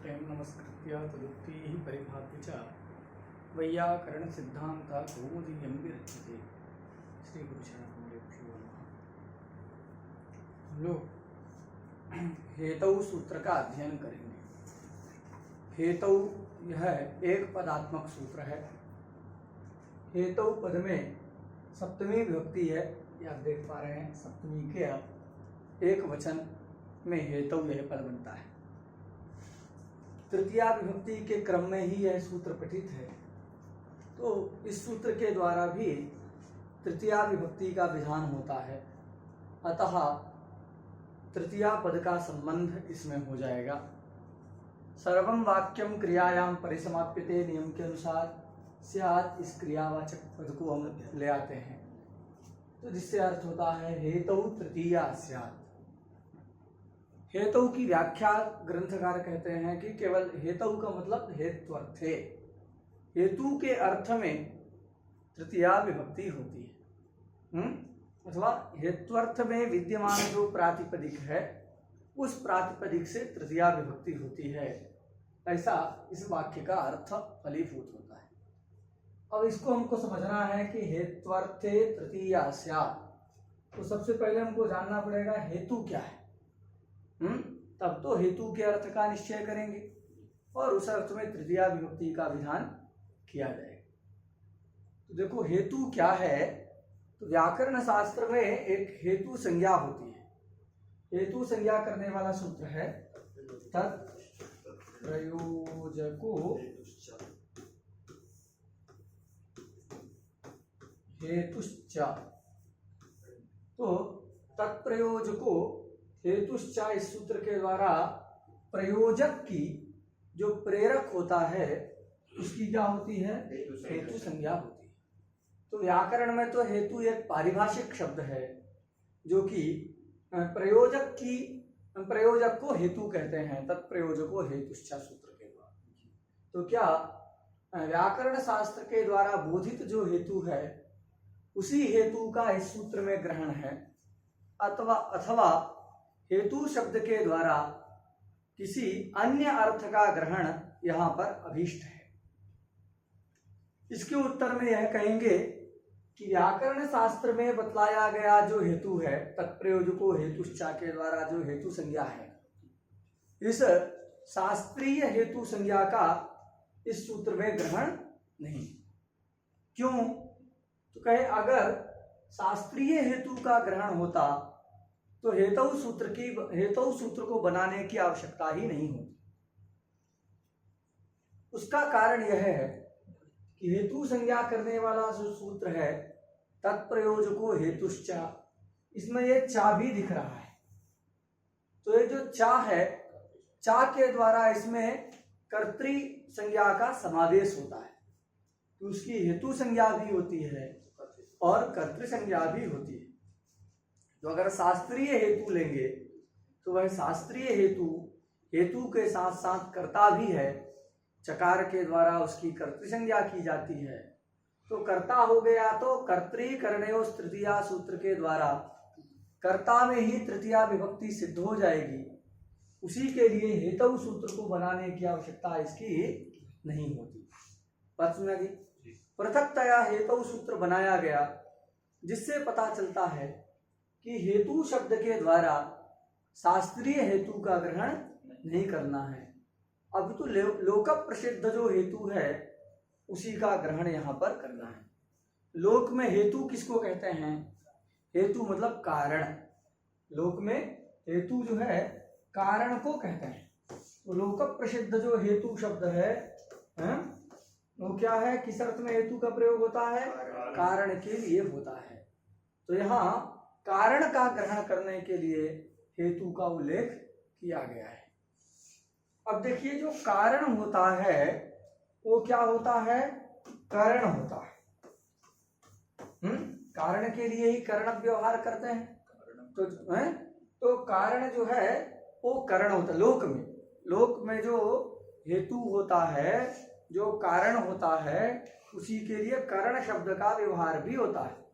प्रेम नमस्कृत्य तदुक्तिः परिभाव्य च वैयाकरणसिद्धान्ता कौमुदीयं विरच्यते। श्री गुरुचरणकमलेभ्यो नमः। हम लोग हेतु सूत्र का अध्ययन करेंगे। हेतु यह एक पदात्मक सूत्र है। हेतु पद में सप्तमी विभक्ति है, ये आप देख पा रहे हैं। सप्तमी के एक वचन में हेतु यह पद बनता है। तृतीया विभक्ति के क्रम में ही यह सूत्र पठित है, तो इस सूत्र के द्वारा भी तृतीया विभक्ति का विधान होता है। अतः तृतीया पद का संबंध इसमें हो जाएगा। सर्वं वाक्यम क्रियायाम परिसमाप्यते नियम के अनुसार स्यात्, इस क्रियावाचक पद को हम ले आते हैं, तो जिससे अर्थ होता है हेतु तृतीया स्यात्। हेतु की व्याख्या ग्रंथकार कहते हैं कि केवल हेतु का मतलब हेत्वर्थे, हेतु के अर्थ में तृतीया विभक्ति होती है। अथवा हेत्वर्थ में विद्यमान जो प्रातिपदिक है उस प्रातिपदिक से तृतीया विभक्ति होती है, ऐसा इस वाक्य का अर्थ फलीभूत होता है। अब इसको हमको समझना है कि हेत्वर्थे तृतीया स्यात्, तो सबसे पहले हमको जानना पड़ेगा हेतु क्या है। तब तो हेतु के अर्थ का निश्चय करेंगे और उस अर्थ में तृतीया विभक्ति का विधान किया जाएगा। तो देखो हेतु क्या है, तो व्याकरण शास्त्र में एक हेतु संज्ञा होती है। हेतु संज्ञा करने वाला सूत्र है तत्प्रयोजको हेतुश्च। तो तत्प्रयोजको हेतुश्च, इस सूत्र के द्वारा प्रयोजक की जो प्रेरक होता है उसकी क्या होती है, हेतु संज्ञा होती है। तो व्याकरण में तो हेतु एक पारिभाषिक शब्द है जो कि प्रयोजक को हेतु कहते हैं। तत्प्रयोजको हेतुश्च सूत्र के द्वारा। तो क्या व्याकरण शास्त्र के द्वारा बोधित जो हेतु है उसी हेतु का इस सूत्र में ग्रहण है, अथवा हेतु शब्द के द्वारा किसी अन्य अर्थ का ग्रहण यहां पर अभीष्ट है। इसके उत्तर में यह कहेंगे कि व्याकरण शास्त्र में बतलाया गया जो हेतु है तत्प्रयोजको हेतुश्चा के द्वारा जो हेतु संज्ञा है, इस शास्त्रीय हेतु संज्ञा का इस सूत्र में ग्रहण नहीं। क्यों? तो कहे अगर शास्त्रीय हेतु का ग्रहण होता तो हेतु सूत्र को बनाने की आवश्यकता ही नहीं होती। उसका कारण यह है कि हेतु संज्ञा करने वाला जो सूत्र है तत्प्रयोजको हेतुश्चा, इसमें ये चा भी दिख रहा है। तो ये जो चा है, चा के द्वारा इसमें कर्तृ संज्ञा का समावेश होता है, तो उसकी हेतु संज्ञा भी होती है और कर्तृ संज्ञा भी होती है। तो अगर शास्त्रीय हेतु लेंगे तो वह शास्त्रीय हेतु के साथ साथ कर्ता भी है। चकार के द्वारा उसकी कर्तृ संज्ञा की जाती है, तो कर्ता हो गया। तो कर्तृकरणयोः तृतीया सूत्र के द्वारा कर्ता में ही तृतीया विभक्ति सिद्ध हो जाएगी। उसी के लिए हेतु सूत्र को बनाने की आवश्यकता इसकी नहीं होती। बात सुना जी? पृथकतया हेतु सूत्र बनाया गया, जिससे पता चलता है कि हेतु शब्द के द्वारा शास्त्रीय हेतु का ग्रहण नहीं करना है। अब तो लोक प्रसिद्ध जो हेतु है उसी का ग्रहण यहाँ पर करना है। लोक में हेतु किसको कहते हैं? हेतु मतलब कारण। लोक में हेतु जो है कारण को कहते हैं। तो लोक प्रसिद्ध जो हेतु शब्द है वो क्या है, किस अर्थ में हेतु का प्रयोग होता है? कारण के लिए होता है। तो यहाँ कारण का ग्रहण करने के लिए हेतु का उल्लेख किया गया है। अब देखिए, जो कारण होता है वो क्या होता है? करण होता है। कारण के लिए ही करण व्यवहार करते हैं। तो कारण जो है वो करण होता है। लोक में जो हेतु होता है, जो कारण होता है, उसी के लिए करण शब्द का व्यवहार भी होता है।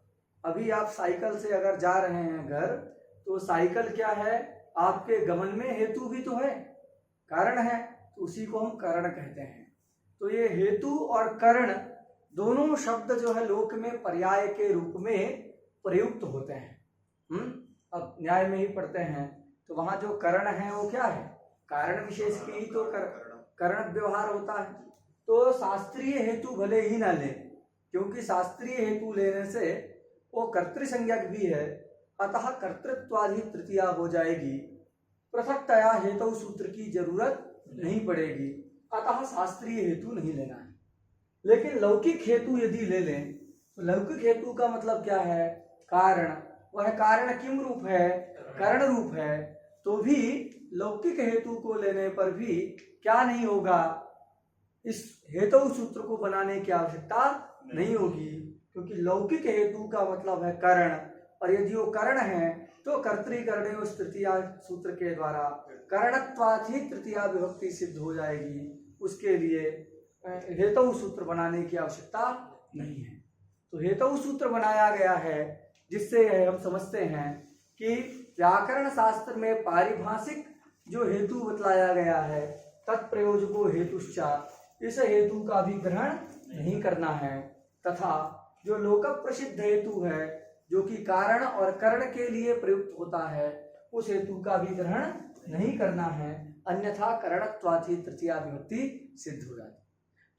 अभी आप साइकिल से अगर जा रहे हैं घर, तो साइकिल क्या है? आपके गमन में हेतु भी तो है, कारण है। तो उसी को हम करण कहते हैं। तो ये हेतु और करण दोनों शब्द जो है लोक में पर्याय के रूप में प्रयुक्त होते हैं। अब न्याय में ही पढ़ते हैं तो वहां जो करण है वो क्या है, कारण विशेष की ही तो करण व्यवहार होता है। तो शास्त्रीय हेतु भले ही ना ले, क्योंकि शास्त्रीय हेतु लेने से वो कर्तृसंज्ञक भी है, अतः कर्तृत्वादि तृतीया हो जाएगी, पृथकतया हेतु सूत्र की जरूरत नहीं पड़ेगी, अतः शास्त्रीय हेतु नहीं लेना है। लेकिन लौकिक हेतु यदि ले लें तो लौकिक हेतु का मतलब क्या है, कारण। वह कारण किम रूप है, करण रूप है। तो भी लौकिक हेतु को लेने पर भी क्या नहीं होगा, इस हेतु सूत्र को बनाने की आवश्यकता नहीं होगी, क्योंकि लौकिक हेतु का मतलब है करण, और यदि वो करण है तो कर्तृकरणेय तृतीया सूत्र के द्वारा करणत्वात् ही तृतीया विभक्ति सिद्ध हो जाएगी। उसके लिए हेतु सूत्र बनाने की आवश्यकता नहीं है। तो हेतु सूत्र बनाया गया है, जिससे हम समझते हैं कि व्याकरण शास्त्र में पारिभाषिक जो हेतु बतलाया गया है तत्प्रयोजको हेतुश्चा, इस हेतु का भी ग्रहण नहीं करना है, तथा जो लोक प्रसिद्ध हेतु है जो कि कारण और करण के लिए प्रयुक्त होता है उस हेतु का भी ग्रहण नहीं करना है, अन्यथा करणत्वात् ही तृतीया विभक्ति सिद्ध हो जाती।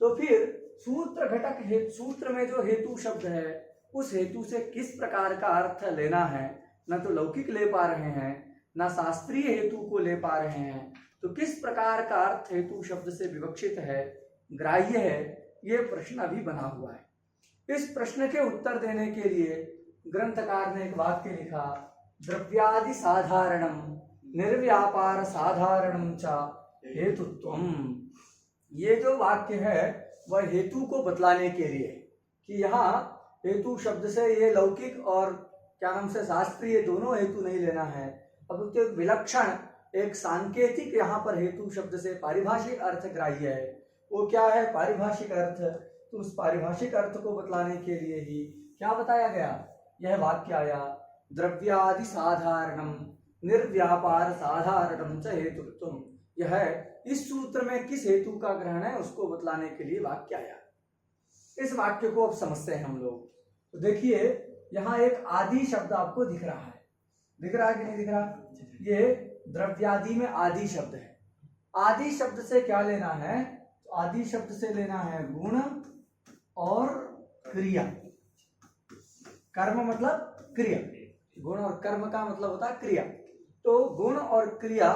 तो फिर सूत्र घटक हेतु, सूत्र में जो हेतु शब्द है उस हेतु से किस प्रकार का अर्थ लेना है, न तो लौकिक ले पा रहे हैं न शास्त्रीय हेतु को ले पा रहे हैं, तो किस प्रकार का अर्थ हेतु शब्द से विवक्षित है, ग्राह्य है, ये प्रश्न अभी बना हुआ है। इस प्रश्न के उत्तर देने के लिए ग्रंथकार ने एक वाक्य लिखा, द्रव्यादि साधारणम निर्व्यापार साधारणम च हेतुत्वम। ये जो वाक्य है वह हेतु को बतलाने के लिए कि यहाँ हेतु शब्द से ये लौकिक और क्या नाम से शास्त्रीय दोनों हेतु नहीं लेना है। अब उसके विलक्षण एक सांकेतिक यहाँ पर हेतु शब्द से पारिभाषिक अर्थ ग्राह्य है। वो क्या है पारिभाषिक अर्थ, तो उस पारिभाषिक अर्थ को बतलाने के लिए ही क्या बताया गया, यह वाक्य आया, द्रव्यादि साधारणम निर्व्यापार साधारणम च हेतुत्वम। यह इस सूत्र में किस हेतु का ग्रहण है उसको बतलाने के लिए वाक्य आया। इस वाक्य को अब समझते हैं हम लोग। तो देखिए यहाँ एक आदि शब्द आपको दिख रहा है, दिख रहा है कि नहीं दिख रहा, ये द्रव्यादि में आदि शब्द है। आदि शब्द से क्या लेना है, तो आदि शब्द से लेना है गुण और क्रिया। कर्म मतलब क्रिया, गुण और कर्म का मतलब होता है क्रिया। तो गुण और क्रिया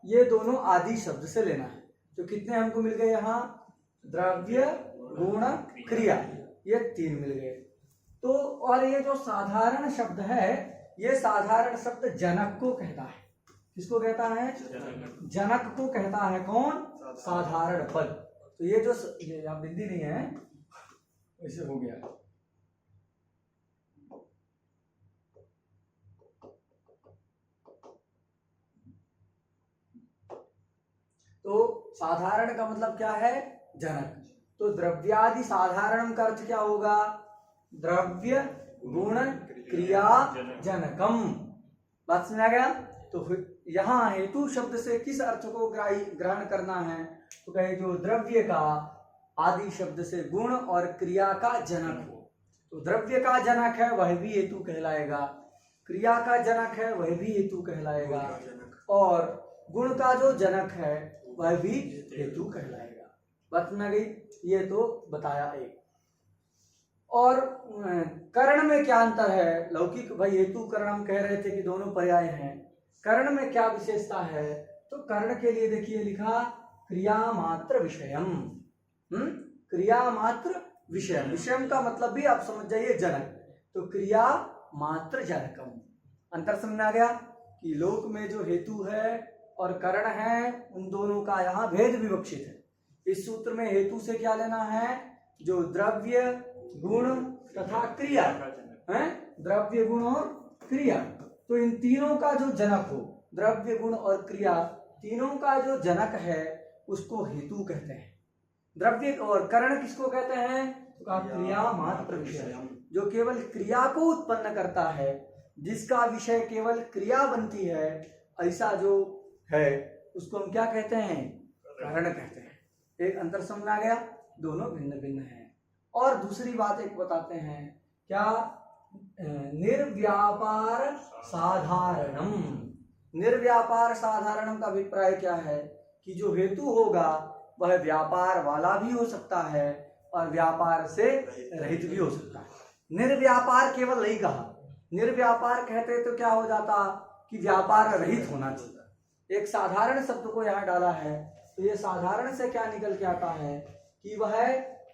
ये दोनों आदि शब्द से लेना है। तो कितने हमको मिल गए यहाँ, द्रव्य गुण क्रिया, ये 3 मिल गए। तो और ये जो साधारण शब्द है ये साधारण शब्द जनक को कहता है। किसको कहता है, जनक को कहता है। कौन, साधारण पद। तो ये जो यहाँ बिंदी नहीं है ऐसे हो गया। तो साधारण का मतलब क्या है, जनक। तो द्रव्यादि साधारण का अर्थ क्या होगा, द्रव्य गुण क्रिया जनकम। बात समझ आ गया। तो यहाँ हेतु शब्द से किस अर्थ को ग्रहण करना है, तो कहे जो द्रव्य का आदि शब्द से गुण और क्रिया का जनक हो। तो द्रव्य का जनक है वह भी हेतु कहलाएगा, क्रिया का जनक है वह भी हेतु कहलाएगा, और गुण का जो जनक है वह भी हेतु कहलाएगा। बात में गई, ये तो बताया एक। और कर्ण में क्या अंतर है, लौकिक भाई हेतु कर्ण हम कह रहे थे कि दोनों पर्याय हैं, कर्ण में क्या विशेषता है, तो कर्ण के लिए देखिए लिखा क्रिया मात्र विषयम। क्रिया मात्र विषयम, विषयम का मतलब भी आप समझ जाइए जनक। तो क्रिया मात्र जनकम। अंतर समझ आ गया कि लोक में जो हेतु है और कर्ण है उन दोनों का यहाँ भेद विवक्षित है। इस सूत्र में हेतु से क्या लेना है, जो द्रव्य गुण तथा क्रिया है, द्रव्य गुण और क्रिया, तो इन तीनों का जो जनक हो, द्रव्य गुण और क्रिया तीनों का जो जनक है उसको हेतु कहते हैं। द्रव्य और कर्ण किसको कहते हैं, तो क्रिया मात्र विषय, जो केवल क्रिया को उत्पन्न करता है, जिसका विषय केवल क्रिया बनती है, ऐसा जो है उसको हम क्या कहते हैं, कारण कहते हैं। एक अंतर समझ में आ गया, दोनों भिन्न भिन्न हैं। और दूसरी बात एक बताते हैं, क्या, निर्व्यापार साधारणम। निर्व्यापार साधारणम का अभिप्राय क्या है कि जो हेतु होगा वह व्यापार वाला भी हो सकता है और व्यापार से रहित भी हो सकता है। निर्व्यापार केवल नहीं कहा, निर्व्यापार कहते तो क्या हो जाता कि व्यापार रहित होना चाहिए। एक साधारण शब्द को यहाँ डाला है, तो ये साधारण से क्या निकल के आता है कि वह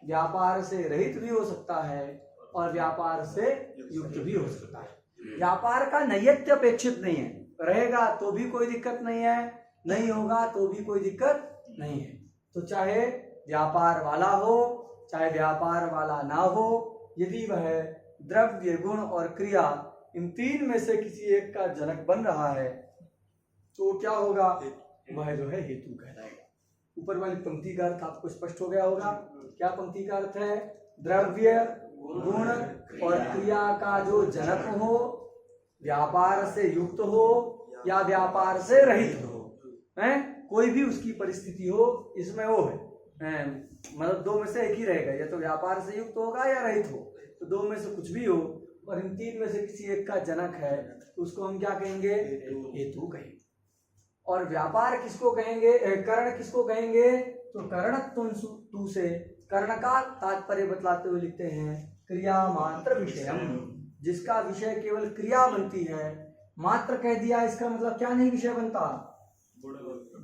व्यापार से रहित भी हो सकता है और व्यापार से युक्त भी हो सकता है। व्यापार का नैयत्य अपेक्षित नहीं है, रहेगा तो भी कोई दिक्कत नहीं है, नहीं होगा तो भी कोई दिक्कत नहीं है। तो चाहे व्यापार वाला हो चाहे व्यापार वाला ना हो, यदि वह द्रव्य, गुण और क्रिया इन तीन में से किसी एक का जनक बन रहा है तो क्या होगा, वह जो है हेतु कहलाएगा। ऊपर वाली पंक्ति का अर्थ आपको स्पष्ट हो गया होगा। क्या पंक्ति का अर्थ है? द्रव्य, गुण और क्रिया का जो जनक हो, व्यापार से युक्त हो या व्यापार से रहित हो, हैं, कोई भी उसकी परिस्थिति हो, इसमें वो है, मतलब दो में से एक ही रहेगा, या तो व्यापार से युक्त होगा या रहित हो, तो दो में से कुछ भी हो, और इन तीन में से किसी एक का जनक है तो उसको हम क्या कहेंगे? हेतु कहेंगे। और व्यापार किसको कहेंगे, कर्ण किसको कहेंगे? तो करणत्व से कर्ण का तात्पर्य बतलाते हुए लिखते हैं क्रिया मात्र विषयम, जिसका विषय केवल क्रिया बनती है। मात्र कह दिया, इसका मतलब क्या नहीं विषय बनता?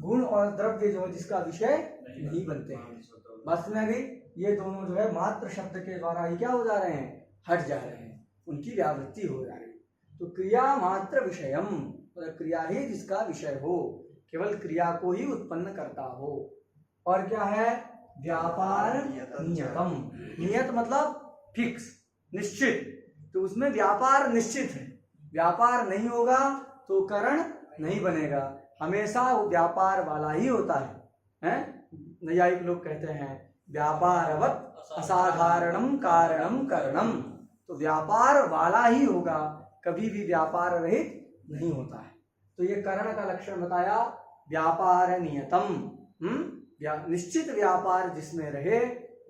गुण और द्रव्य जो है जिसका विषय नहीं बनते हैं। बस में भी ये दोनों जो है मात्र शब्द के द्वारा ही क्या हो जा रहे हैं? हट जा रहे हैं, उनकी व्यावृत्ति हो जा रही है। तो क्रिया मात्र विषयम, क्रिया ही जिसका विषय हो, केवल क्रिया को ही उत्पन्न करता हो। और क्या है? व्यापार नियतम। नियत मतलब फिक्स, निश्चित, तो उसमें व्यापार निश्चित है। व्यापार नहीं होगा तो करण नहीं बनेगा, हमेशा वो व्यापार वाला ही होता है। नैयायिक लोग कहते हैं व्यापारवत् असाधारणम कारणम करणम, तो व्यापार वाला ही होगा, कभी भी व्यापार रहित नहीं होता है। तो ये करण का लक्षण बताया, व्यापार नियतम, निश्चित व्यापार जिसमें रहे,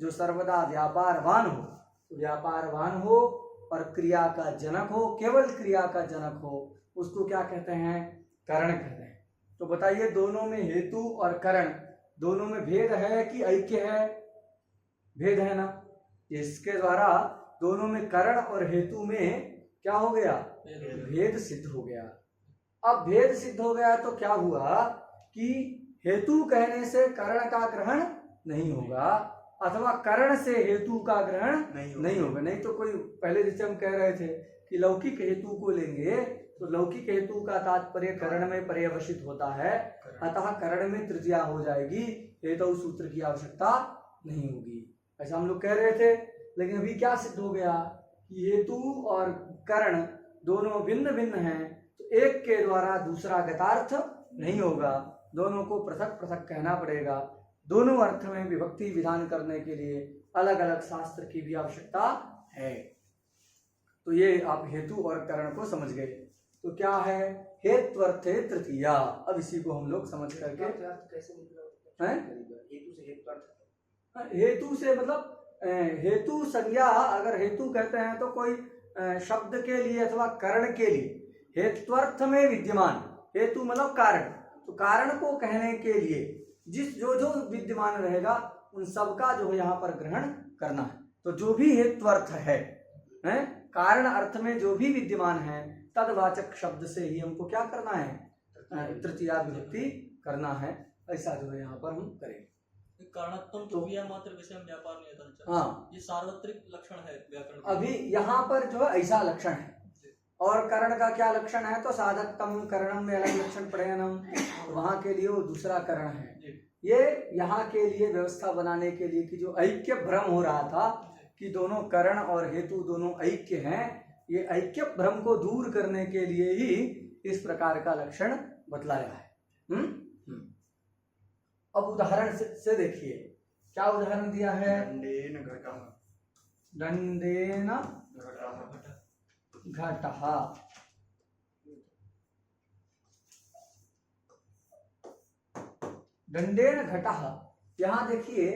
जो सर्वदा व्यापारवान हो, तो व्यापारवान हो और क्रिया का जनक हो, केवल क्रिया का जनक हो, उसको क्या कहते हैं? करण कहते हैं। तो बताइए, दोनों में हेतु और करण दोनों में भेद है कि ऐक्य है? भेद है ना। इसके द्वारा दोनों में करण और हेतु में क्या हो गया? भेद सिद्ध हो गया। अब भेद सिद्ध हो गया तो क्या हुआ कि हेतु कहने से करण का ग्रहण नहीं होगा, अथवा करण से हेतु का ग्रहण नहीं होगा। नहीं तो कोई पहले जैसे हम कह रहे थे कि लौकिक हेतु को लेंगे तो लौकिक हेतु का तात्पर्य करण में पर्यवसित होता है, अतः करण में तृतीया हो जाएगी, हेतु सूत्र की आवश्यकता नहीं होगी, ऐसा हम लोग कह रहे थे। लेकिन अभी क्या सिद्ध हो गया कि हेतु और करण दोनों भिन्न भिन्न हैं, तो एक के द्वारा दूसरा गतार्थ नहीं होगा, दोनों को पृथक पृथक कहना पड़ेगा। दोनों अर्थ में विभक्ति विधान करने के लिए अलग अलग शास्त्र की भी आवश्यकता है। तो ये आप हेतु और करण को समझ गए। तो क्या है? हेत्वर्थे तृतीया। अब इसी को हम लोग समझ करके कैसे निकला? हेतु से मतलब हेतु संज्ञा, अगर हेतु कहते हैं तो कोई शब्द के लिए अथवा करण के लिए हेत्वर्थ में विद्यमान, हेतु मतलब कारण, तो कारण को कहने के लिए जिस जो जो विद्यमान रहेगा उन सबका जो है यहाँ पर ग्रहण करना है। तो जो भी हेत्वर्थ है, कारण अर्थ में जो भी विद्यमान है, तदवाचक शब्द से ही हमको क्या करना है? तृतीया विभक्ति करना है। ऐसा जो है यहाँ पर हम करेंगे। कारणत्वम तो क्रिया मात्र विषय व्यापार नियतम। हाँ, ये सार्वत्रिक लक्षण है व्याकरण। अभी यहाँ पर जो है ऐसा लक्षण है। और करण का क्या लक्षण है? तो साधकतम करणम में अलग लक्षण पड़ेगा ना, वहां के लिए वो दूसरा करण है। ये यहाँ के लिए व्यवस्था बनाने के लिए कि जो ऐक्य भ्रम हो रहा था कि दोनों करण और हेतु दोनों ऐक्य हैं, ये ऐक्य भ्रम को दूर करने के लिए ही इस प्रकार का लक्षण बतलाया है। अब उदाहरण से देखिए, क्या उदाहरण दिया है? दंडेन घटः। दंडेन घटः, यहाँ देखिए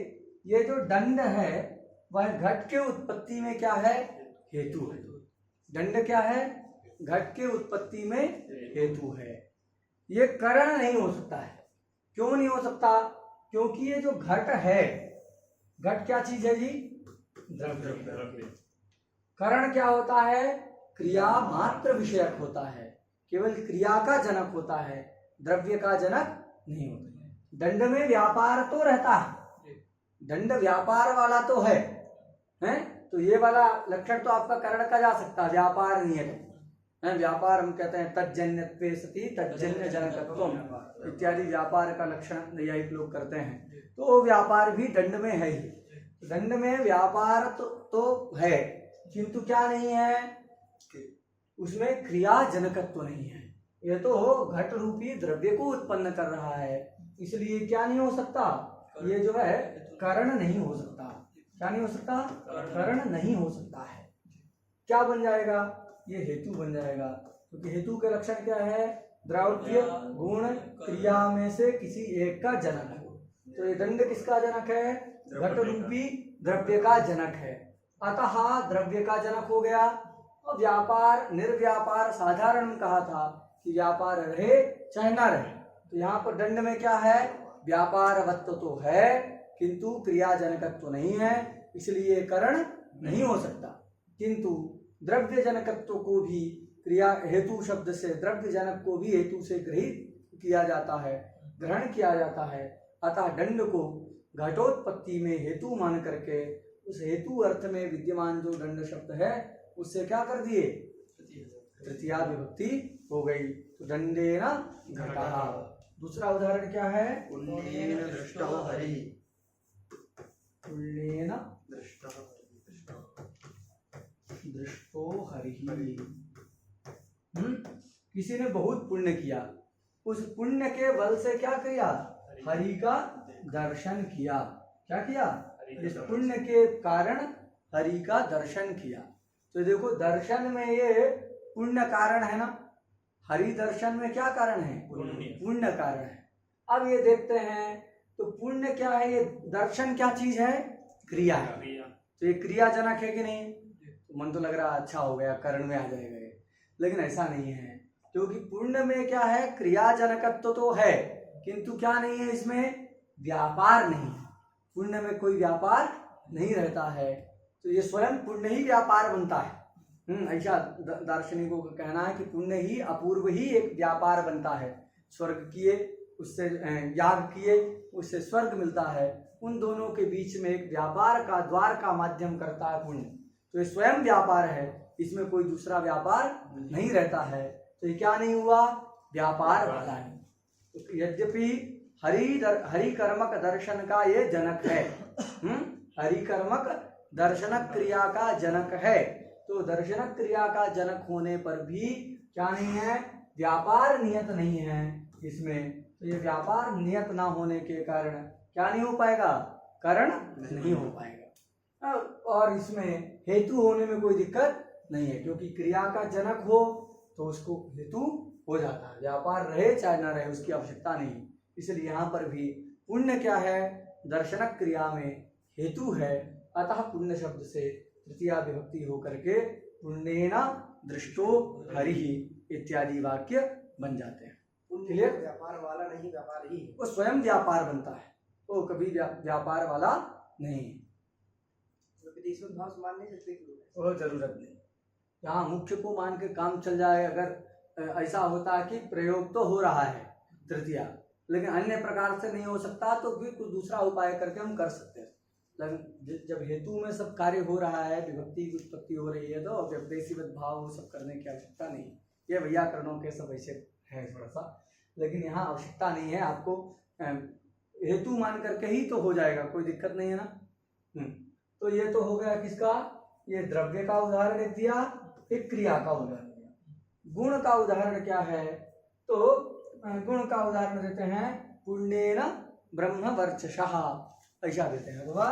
ये जो दंड है वह घट के उत्पत्ति में क्या है, हेतु है। दंड क्या है, घट के उत्पत्ति में हेतु है। ये कारण नहीं हो सकता है। क्यों नहीं हो सकता, क्योंकि ये जो घट है, घट क्या चीज है जी, द्रव्य। कारण क्या होता है, क्रिया मात्र विषयक होता है, केवल क्रिया का जनक होता है, द्रव्य का जनक नहीं होता है। दंड में व्यापार तो रहता है, दंड व्यापार वाला तो है, तो ये वाला लक्षण तो आपका कारण का जा सकता है, व्यापार नियत है। व्यापार हम कहते हैं तज्जन्यत्वे सति तज्जन्य जनकत्वम इत्यादि व्यापार का लक्षण नैयायिक लोग करते हैं। तो व्यापार भी दंड में है ही, दंड में व्यापार तो है, किंतु क्या नहीं है, उसमें क्रिया जनकत्व नहीं है। यह तो घट रूपी द्रव्य को उत्पन्न कर रहा है, इसलिए क्या नहीं हो सकता, ये जो है कारण नहीं हो सकता। क्या नहीं हो सकता, कारण नहीं हो सकता है। क्या बन जाएगा, ये हेतु बन जाएगा, क्योंकि हेतु के लक्षण क्या है, द्रव्य गुण क्रिया में से किसी एक का जनक हो। तो ये दंड किसका जनक है, घट रूपी द्रव्य का जनक है। अतः द्रव्य का जनक हो गया। और व्यापार निर्व्यापार साधारण कहा था कि व्यापार रहे चाहे ना रहे, तो यहाँ पर दंड में क्या है, व्यापारवत्व तो है किंतु क्रिया जनकत्व नहीं है, इसलिए कारण नहीं हो सकता। किंतु द्रव्य जनकत्व को भी क्रिया हेतु शब्द से, द्रव्य जनक को भी हेतु से ग्रहित किया जाता है, ग्रहण किया जाता है। अतः दंड को घटोत्पत्ति में हेतु मान करके उस हेतु अर्थ में विद्यमान जो दंड शब्द है उससे क्या कर दिए, तृतीया विभक्ति हो गई। तो दंडेन घटः। दूसरा उदाहरण क्या है, पुण्येन दृष्टो हरि। पुण्येन दृष्टो हरि। किसी ने बहुत पुण्य किया, उस पुण्य के बल से क्या किया, हरि का दर्शन किया। क्या किया, इस पुण्य के कारण हरि का दर्शन किया। तो देखो दर्शन में ये पुण्य कारण है ना, हरि दर्शन में क्या कारण है, पुण्य कारण है। अब ये देखते हैं तो पुण्य क्या है, ये दर्शन क्या चीज है, क्रिया है। तो ये क्रिया जनक है कि नहीं, तो मन तो लग रहा अच्छा हो गया, कर्ण में आ जाएगा ये, लेकिन ऐसा नहीं है। क्योंकि पुण्य में क्या है, क्रिया जनकत्व तो है किंतु क्या नहीं है, इसमें व्यापार नहीं है। पुण्य में कोई व्यापार नहीं रहता है, तो ये स्वयं पुण्य ही व्यापार बनता है। ऐसा दार्शनिकों का कहना है कि पुण्य ही अपूर्व ही एक व्यापार बनता है। स्वर्ग किए उससे याग किए उससे स्वर्ग मिलता है, उन दोनों के बीच में एक व्यापार का द्वार का माध्यम करता है पुण्य। तो ये स्वयं व्यापार है, इसमें कोई दूसरा व्यापार नहीं रहता है। तो ये क्या नहीं हुआ, व्यापार वाला नहीं। तो यद्यपि हरि कर्मक दर्शन का ये जनक है, हरि कर्मक दर्शन क्रिया का जनक है, तो दर्शन क्रिया का जनक होने पर भी क्या नहीं है, व्यापार नियत नहीं है इसमें। तो ये व्यापार नियत ना होने के कारण क्या नहीं हो पाएगा, कारण नहीं हो पाएगा। और इसमें हेतु होने में कोई दिक्कत नहीं है, क्योंकि क्रिया का जनक हो तो उसको हेतु हो जाता है, व्यापार रहे चाहे ना रहे उसकी आवश्यकता नहीं। इसलिए यहाँ पर भी पुण्य क्या है, दर्शन क्रिया में हेतु है। अतः पुण्य शब्द से तृतीया विभक्ति होकर के पुण्येन दृष्टो हरि इत्यादि वाक्य बन जाते हैं। क्लियर, व्यापार वाला नहीं, व्यापार ही वो स्वयं व्यापार बनता है, वो कभी व्यापार वाला नहीं। विदेशी भाव मान नहीं सकते, वो जरूरत नहीं, यहाँ मुख्य को मान के काम चल जाए। अगर ऐसा होता है कि प्रयोग तो हो रहा है तृतीया, लेकिन अन्य प्रकार से नहीं हो सकता, तो फिर कुछ दूसरा उपाय करके हम कर सकते हैं। लेकिन जब हेतु में सब कार्य हो रहा है, विभक्ति की उत्पत्ति हो रही है, तो व्यपदेशीवत भाव सब करने की आवश्यकता नहीं। ये वैयाकरणों के सब ऐसे है थोड़ा सा, लेकिन यहाँ आवश्यकता नहीं है। आपको हेतु मान करके ही तो हो जाएगा, कोई दिक्कत नहीं है ना। तो ये तो हो गया किसका, ये द्रव्य का उदाहरण दिया, एक क्रिया का उदाहरण दिया। गुण का उदाहरण क्या है, तो गुण का उदाहरण देते हैं पुण्येन ब्रह्म वर्चसः, ऐसा देते हैं। अथवा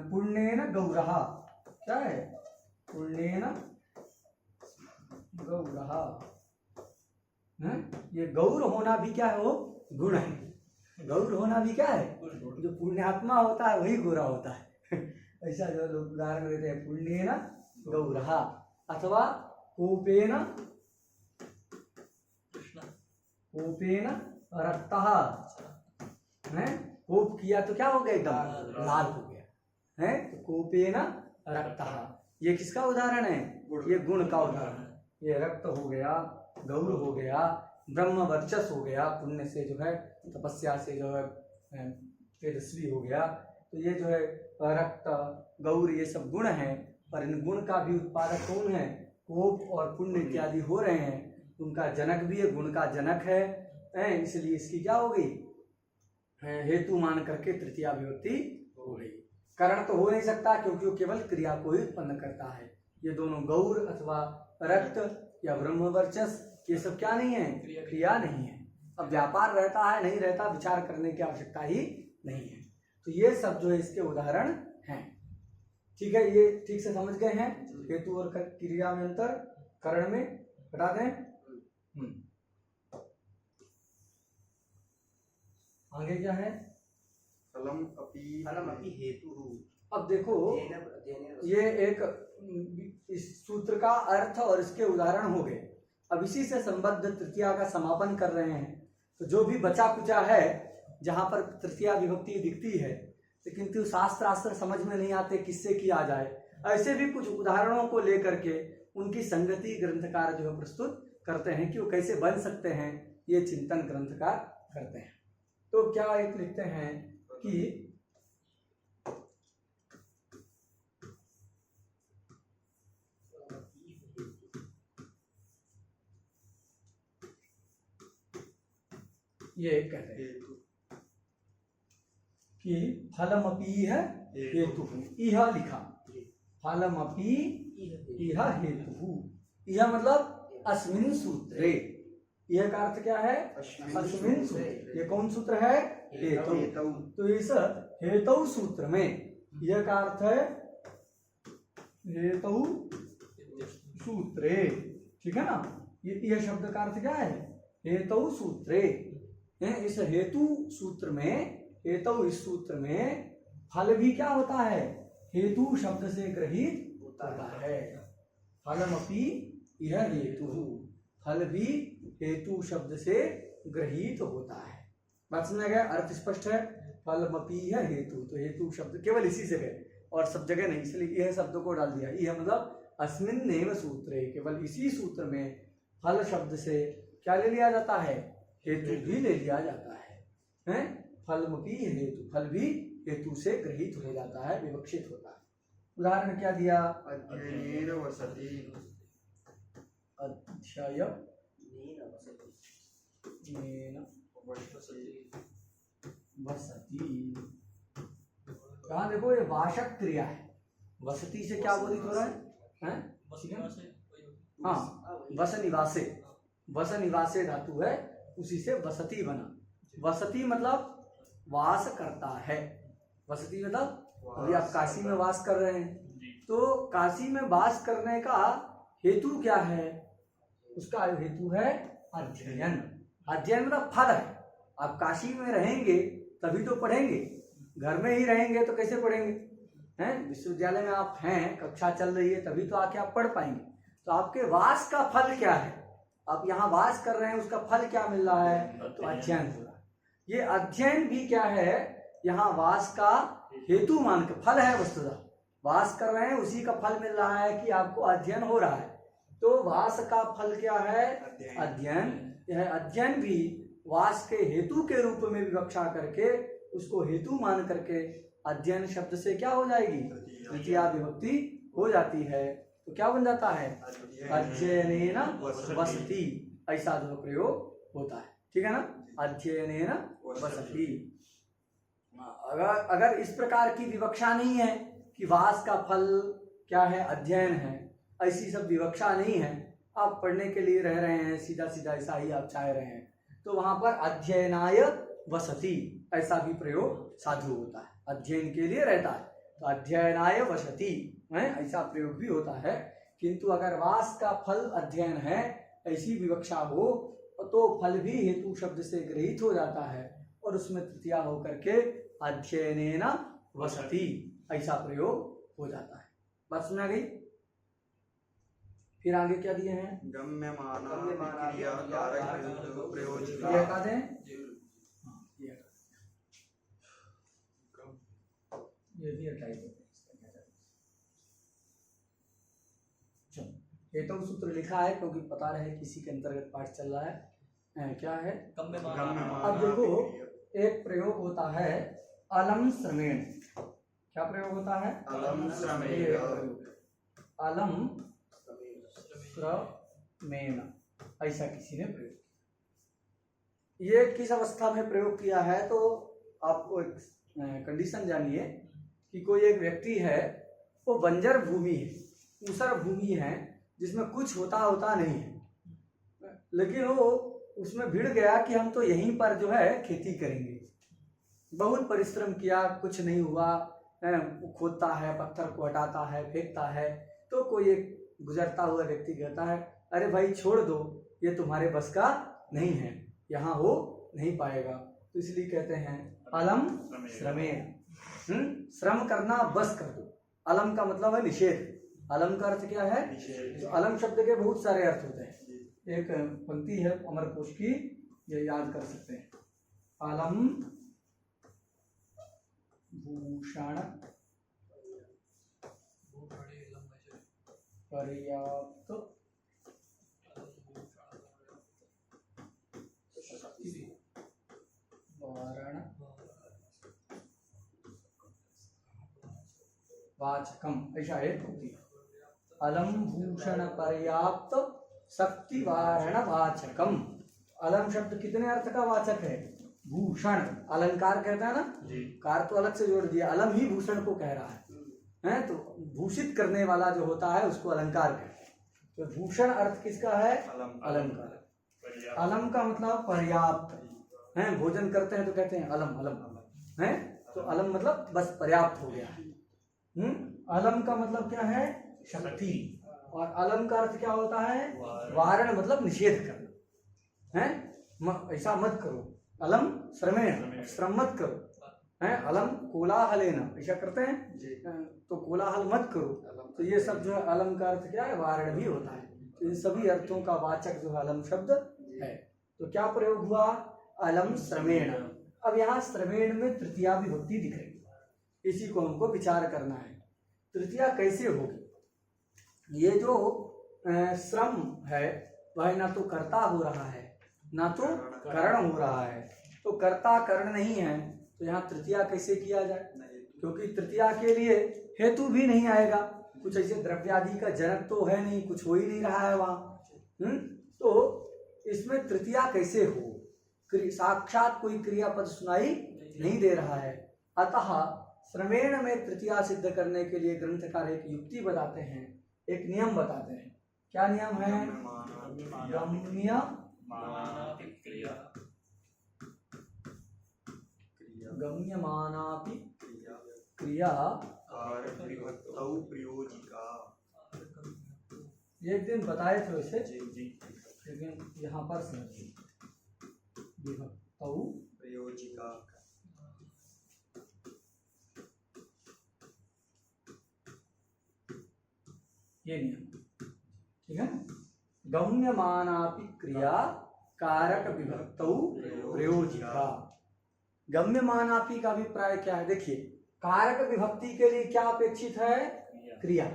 पुण्येन गौरः, क्या है, पुण्येन गौरः। ये गौर होना भी क्या है, वो गुण है। गौर होना भी क्या है, जो पुण्यात्मा होता है वही गोरा होता है। ऐसा जो लोग उदाहरण देते हैं, पुण्येन गौरहा अथवा कोपेन कोपेन रक्तः है। कोप किया तो क्या हो गया, एकदम लाल हो गया है। तो कोपेन रक्तः, ये किसका उदाहरण है, ये गुण का उदाहरण है। ये रक्त हो गया, गौर हो गया, ब्रह्म वर्चस हो गया, पुण्य से जो है, तपस्या से जो है तेजस्वी हो गया। तो ये जो है रक्त गौर ये सब गुण हैं, पर इन गुण का भी उत्पादक कौन है, कोप और पुण्य इत्यादि हो रहे हैं, उनका जनक भी है, गुण का जनक है। इसलिए इसकी क्या हो गई, हेतु मान करके तृतीया विभक्ति हो गई। कारण तो हो नहीं सकता क्योंकि वो केवल क्रिया को ही उत्पन्न करता है। ये दोनों गौर अथवा रक्त या ब्रह्म वर्चस ये सब क्या नहीं है, क्रिया नहीं है। अब व्यापार रहता है नहीं रहता, विचार करने की आवश्यकता ही नहीं है। तो ये सब जो है इसके उदाहरण हैं। ठीक है, ये ठीक से समझ गए हैं। हेतु और क्रिया में अंतर, करण में हटा दें। आगे क्या है, फलम अपि हेतु। अब देखो ये एक इस सूत्र का अर्थ और इसके उदाहरण हो गए। अब इसी से संबद्ध तृतीया का समापन कर रहे हैं। तो जो भी बचा कुचा है, जहां पर तृतीया विभक्ति दिखती है लेकिन तो शास्त्र समझ में नहीं आते किससे किया जाए, ऐसे भी कुछ उदाहरणों को लेकर के उनकी संगति ग्रंथकार जो है प्रस्तुत करते हैं कि वो कैसे बन सकते हैं, ये चिंतन ग्रंथकार करते हैं। तो क्या एक लिखते हैं कि ये कहते हैं कि फलमपि है हेतु, यह लिखा फलमपि यह हेतु। यह मतलब अस्मिन् सूत्रे, यह का अर्थ क्या है, अस्मिन् सूत्रे। ये कौन सूत्र है, हेतु। तो इस हेतु सूत्र में यह का अर्थ है हेतु सूत्रे, ठीक है ना। यह शब्द का अर्थ क्या है, हेतु सूत्रे। इस हेतु सूत्र में, हेतु इस सूत्र में फल भी क्या होता है, हेतु शब्द से ग्रहित होता है। फलमपि यह हेतु, फल भी हेतु शब्द से ग्रहित होता है। बात समझ गया, अर्थ स्पष्ट है। फलमपि यह हेतु, तो हेतु शब्द केवल इसी जगह और सब जगह नहीं, इसलिए यह शब्द को डाल दिया। यह मतलब अस्मिन्नेव सूत्रे, केवल इसी सूत्र में फल शब्द से क्या ले लिया जाता है, हेतु भी ले लिया जाता है। फलमपि हेतु, फल भी हेतु से ग्रहित हो जाता है, विवक्षित होता है। उदाहरण क्या दिया, अध्ययनेन वसति, अध्ययनेन वसति। कहाँ देखो ये वाचक क्रिया है, वसति से क्या बोधित हो रहा है? हाँ, वस निवासे, वस निवासे धातु है, उसी से वसति बना। वसति मतलब वास करता है। वसति मतलब अभी आप काशी में वास कर रहे हैं, तो काशी में वास करने का हेतु क्या है, उसका हेतु है अध्ययन। अध्ययन मतलब फल है। आप काशी में रहेंगे तभी तो पढ़ेंगे, घर में ही रहेंगे तो कैसे पढ़ेंगे, हैं? विश्वविद्यालय में आप हैं, कक्षा चल रही है तभी तो आके आप पढ़ पाएंगे। तो आपके वास का फल क्या है, आप यहाँ वास कर रहे हैं, उसका फल क्या मिल रहा है, तो अध्ययन हो रहा है। ये अध्ययन भी क्या है, यहाँ वास का हेतु मान के, फल है वस्तुतः, वास कर रहे हैं उसी का फल मिल रहा है कि आपको अध्ययन हो रहा है। तो वास का फल क्या है, अध्ययन। यह अध्ययन भी वास के हेतु के रूप में विवक्षा करके उसको हेतु मान करके अध्ययन शब्द से क्या हो जाएगी, तृतीया विभक्ति हो जाती है। तो क्या बन जाता है, अध्ययनेन वसति, ऐसा जो प्रयोग होता है, ठीक है ना। अध्ययनेन वसति, अगर इस प्रकार की विवक्षा नहीं है कि वास का फल क्या है, अध्ययन है, ऐसी सब विवक्षा नहीं है, आप पढ़ने के लिए रह रहे हैं, सीधा सीधा ऐसा ही आप चाह रहे हैं, तो वहां पर अध्ययनाय वसति ऐसा भी प्रयोग साधु होता है, अध्ययन के लिए रहता है, तो अध्ययनाय वसति ऐसा प्रयोग भी होता है। किंतु अगर वास का फल अध्ययन है, ऐसी विवक्षा हो तो फल भी हेतु शब्द से ग्रहित हो जाता है और उसमें तृतीया होकर के अध्ययनेन वसति, ऐसा प्रयोग हो जाता है। बात समझ आ गई? फिर आगे क्या दिए हैं? गम्यमाना क्रिया कारक प्रयोजिका। ये हटा दें, ये भी हटाई देते हैं। चलो, हेतु सूत्र लिखा है क्योंकि पता रहे किसी के अंतर्गत पाठ चल रहा है। क्या है? अब देखो, एक प्रयोग होता है अलम श्रमेण। क्या प्रयोग होता है? अलम श्रमेण। अलम श्रमेण, ऐसा किसी ने प्रयोग किया। ये किस अवस्था में प्रयोग किया है? तो आपको एक कंडीशन जानिए कि कोई एक व्यक्ति है, वो बंजर भूमि है, ऊसर भूमि है, जिसमें कुछ होता नहीं है, लेकिन वो उसमें भिड़ गया कि हम तो यहीं पर जो है खेती करेंगे। बहुत परिश्रम किया, कुछ नहीं हुआ, खोदता है, पत्थर को हटाता है, फेंकता है, तो कोई एक गुजरता हुआ व्यक्ति कहता है, अरे भाई छोड़ दो, ये तुम्हारे बस का नहीं है, यहाँ हो नहीं पाएगा। तो इसलिए कहते हैं अलम श्रमेण। श्रम करना बस कर दो। अलम का मतलब है निषेध। अलम का अर्थ क्या है? तो अलम शब्द के बहुत सारे अर्थ होते हैं। एक पंक्ति है अमरकोश की, ये याद कर सकते हैं। अलम भूषण पर्याप्त वारण वाचकम, ऐसा एक होती है। अलम भूषण पर्याप्त शक्ति वारण वाचकम। अलम शब्द कितने अर्थ का वाचक है? भूषण, अलंकार कहता है ना, कार तो अलग से जोड़ दिया, अलम ही भूषण को कह रहा है, तो भूषित करने वाला जो होता है उसको अलंकार कहते हैं। तो भूषण अर्थ किसका है? अलंकार। अलम का मतलब पर्याप्त है। भोजन करते हैं तो कहते हैं अलम अलम है, तो अलम मतलब बस पर्याप्त हो गया है। अलम का मतलब क्या है? शक्ति। और अलम का अर्थ क्या होता है? वारण मतलब निषेध करना है, ऐसा मत करो। अलम श्रमेण, श्रम मत करो है। अलम कोलाहलेन, ऐसा करते हैं तो कोलाहल मत करो। तो ये सब जो है अलम का अर्थ क्या है? वारण भी होता है। तो इन सभी अर्थों का वाचक जो है अलम शब्द है। तो क्या प्रयोग हुआ? अलम श्रमेण। अब यहाँ श्रमेण में तृतीया विभक्ति दिख रही है, इसी को हमको विचार करना है। तृतीया कैसे होगी? ये जो श्रम है वह ना तो कर्ता हो रहा है ना तो करण हो रहा है, तो कर्ता करण नहीं है, तो यहाँ तृतीया कैसे किया जाए? क्योंकि तृतीया के लिए हेतु भी नहीं आएगा, कुछ ऐसे द्रव्यादि का जनक तो है नहीं, कुछ हो ही नहीं रहा है वहाँ। तो इसमें तृतीया कैसे हो? साक्षात कोई क्रियापद सुनाई नहीं दे रहा है। अतः श्रमेण में तृतीया सिद्ध करने के लिए ग्रंथकार एक युक्ति बताते हैं, एक नियम बताते हैं। क्या नियम है? गम्यमानापि क्रिया एक दिन बताए थे वैसे, लेकिन यहाँ पर समझिए विभक्तौ प्रयोजिका। ये नियम, ठीक है ना? गम्यमानापि क्रिया कारक विभक्तौ प्रयोजिका। गम्यमानापि का अभिप्राय क्या है? देखिए, कारक विभक्ति के लिए क्या अपेक्षित है? क्रिया।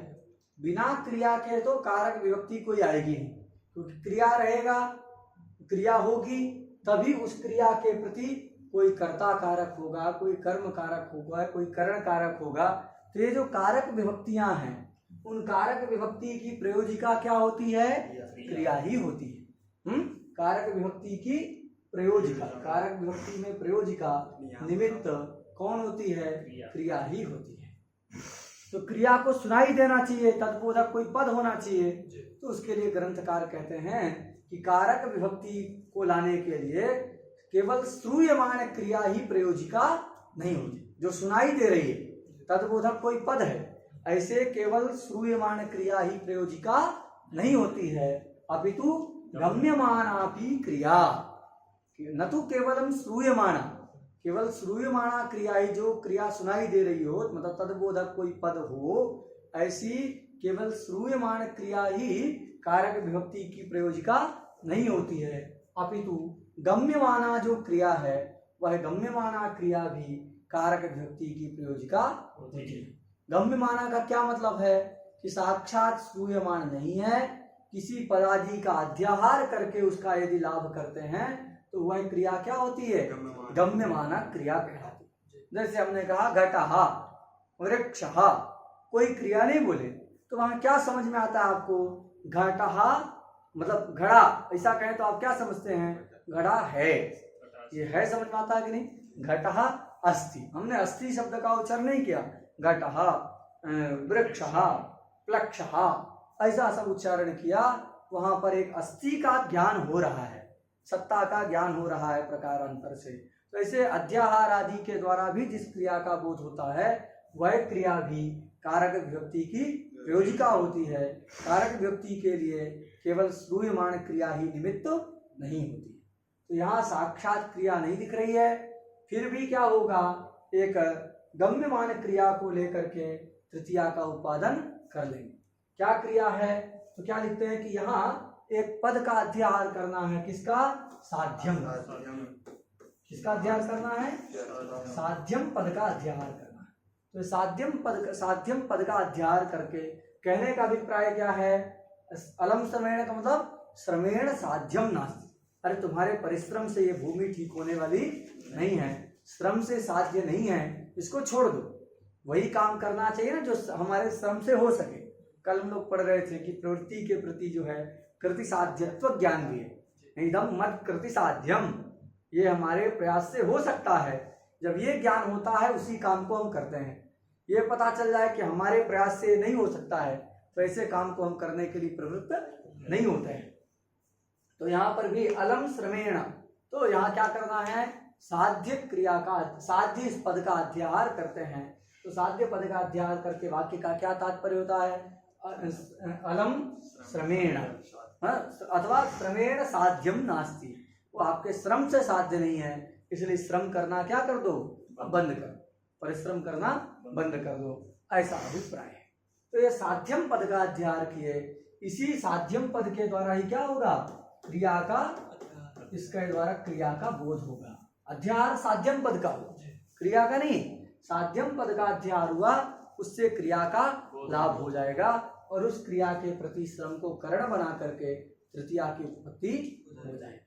बिना क्रिया के तो कारक विभक्ति कोई आएगी नहीं, क्योंकि क्रिया रहेगा, क्रिया होगी तभी उस क्रिया के प्रति कोई कर्ता कारक होगा, कोई कर्म कारक होगा, कोई करण कारक होगा। तो ये जो कारक विभक्तियां हैं, उन कारक विभक्ति की प्रयोजिका क्या होती है? क्रिया ही होती है। कारक विभक्ति की प्रयोजिका, कारक विभक्ति में प्रयोजिका निमित्त कौन होती है? क्रिया ही होती है। तो क्रिया को सुनाई देना चाहिए, तत्बोधक कोई पद होना चाहिए। तो उसके लिए ग्रंथकार कहते हैं कि कारक विभक्ति को लाने के लिए केवल श्रूयमाण क्रिया ही प्रयोजिका नहीं होती। जो सुनाई दे रही है, तत्बोधक कोई पद है, ऐसे केवल श्रूयमाण क्रिया ही प्रयोजिका नहीं होती है, अपितु गम्यमानापि क्रिया, न तो केवलम श्रूयमाण, केवल श्रूयमाणा क्रिया ही, जो क्रिया सुनाई दे रही हो, मतलब तदबोधक कोई पद हो, ऐसी केवल श्रूयमाण क्रिया ही कारक विभक्ति की प्रयोजिका नहीं होती है, अपितु गम्यमाना जो क्रिया है वह गम्यमाना क्रिया भी कारक विभक्ति की प्रयोजिका होती है। गम्यमाना का क्या मतलब है कि साक्षात श्रूयमाण नहीं है, किसी पदादि का अध्याहार करके उसका यदि लाभ करते हैं तो वह क्रिया क्या होती है, गम्यमाना क्रिया कहलाती है। जैसे हमने कहा घटहा, वृक्षहा, कोई क्रिया नहीं बोले तो वहां क्या समझ में आता है आपको, घटहा मतलब घड़ा, ऐसा कहें तो आप क्या समझते हैं, घड़ा है, ये है समझ में आता है कि नहीं। घटहा अस्थि, हमने अस्थि शब्द का उच्चारण नहीं किया, घटहा, वृक्षहा, प्लक्षहा, ऐसा सब उच्चारण किया, वहां पर एक अस्थि का ज्ञान हो रहा है, सत्ता का ज्ञान हो रहा है प्रकारांतर से। तो ऐसे अध्याहार आदि के द्वारा भी जिस क्रिया का बोध होता है वह क्रिया भी कारक विभक्ति की प्रयोजिका होती है। कारक विभक्ति के लिए केवल श्रूयमाण क्रिया ही निमित्त नहीं होती। तो यहाँ साक्षात क्रिया नहीं दिख रही है, फिर भी क्या होगा, एक गम्यमान क्रिया को लेकर के तृतीया का उत्पादन कर लेंगे। क्या क्रिया है, तो क्या लिखते हैं कि यहाँ एक पद का अध्याहार करना है, किसका, साध्यम। किसका अध्याहार करना है, साध्यम पद का अध्याहार करना है। तो साध्यम पद का अध्याहार करके कहने का अभिप्राय क्या है, अलम श्रमेण का मतलब श्रमेण साध्यम नास्ति, अरे तुम्हारे परिश्रम से ये भूमि ठीक होने वाली नहीं है, श्रम से साध्य नहीं है, इसको छोड़ दो, वही काम करना चाहिए ना जो हमारे श्रम से हो सके। कल हम लोग पढ़ रहे थे कि प्रवृत्ति के प्रति जो है कृति साध्यत्व ज्ञान भी है, एकदम मत कृति साध्यम, ये हमारे प्रयास से हो सकता है। जब ये ज्ञान होता है उसी काम को हम करते हैं। ये पता चल जाए कि हमारे प्रयास से नहीं हो सकता है तो ऐसे काम को हम करने के लिए प्रवृत्त नहीं होते हैं। तो यहाँ पर भी अलम श्रमेण, तो यहाँ क्या करना है, साध्य क्रिया का, साध्य इस पद का अध्याहार करते हैं। तो साध्य पद का अध्याहार करके वाक्य का क्या तात्पर्य होता है, अलम श्रमेण अथवा श्रमेण साध्यम नास्ति, वो आपके श्रम से साध्य नहीं है, इसलिए श्रम करना क्या कर दो, बंद कर, परिश्रम करना बंद कर दो, ऐसा अभिप्राय है। तो ये साध्यम पद का अध्याहार किए, इसी साध्यम पद के द्वारा ही क्या होगा, क्रिया का, इसके द्वारा क्रिया का बोध होगा। अध्याहार साध्यम पद का हो, क्रिया का नहीं, साध्यम पद का अध्याहार हुआ, उससे क्रिया का लाभ हो जाएगा और उस क्रिया के प्रति श्रम को कारण बना करके तृतीया की उत्पत्ति हो जाएगी।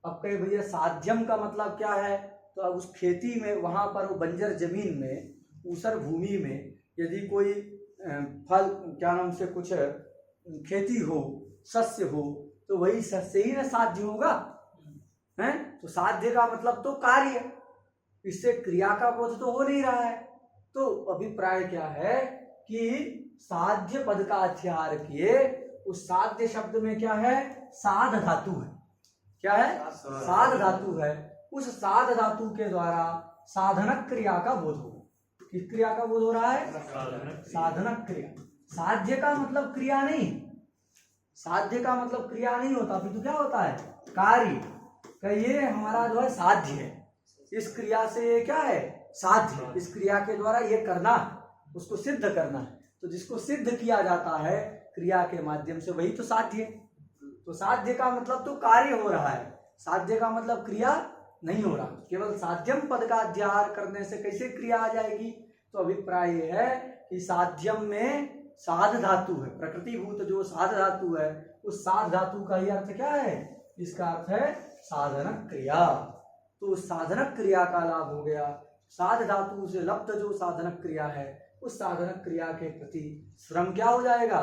अब कहे भैया साध्यम का मतलब क्या है, तो अब उस खेती में, वहां पर वो बंजर जमीन में, ऊसर भूमि में यदि कोई फल क्या नाम से कुछ खेती हो, शस्य हो, तो वही शस्य ही ना साध्य होगा, है। तो साध्य का मतलब तो कार्य, इससे क्रिया का बोध तो हो नहीं रहा है। तो अभिप्राय क्या है कि साध्य पद का अध्याहार किए, उस साध्य शब्द में क्या है, साध धातु है। क्या है, साध धातु है। उस साध धातु के द्वारा साधनक क्रिया का बोध होगा। किस क्रिया का बोध हो रहा है, साधनक क्रिया। साध्य का मतलब क्रिया नहीं, साध्य का मतलब क्रिया नहीं होता, फिर तो क्या होता है, कार्य। ये हमारा जो है साध्य है, इस क्रिया से ये क्या है, साध्य, इस क्रिया के द्वारा ये करना, उसको सिद्ध करना है। तो जिसको सिद्ध किया जाता है क्रिया के माध्यम से, वही तो साध्य। तो साध्य का मतलब तो कार्य हो रहा है, साध्य का मतलब क्रिया नहीं हो रहा। केवल साध्यम पद का अध्याहार करने से कैसे क्रिया आ जाएगी, तो अभिप्राय है कि साध्यम में साध धातु है, प्रकृतिभूत जो साध धातु है, उस साध धातु का ही अर्थ क्या है, इसका अर्थ है साधनक क्रिया। तो साधनक क्रिया का लाभ हो गया। साध धातु से लब्ध जो साधनक क्रिया है, उस साधनक क्रिया के प्रति श्रम क्या हो जाएगा,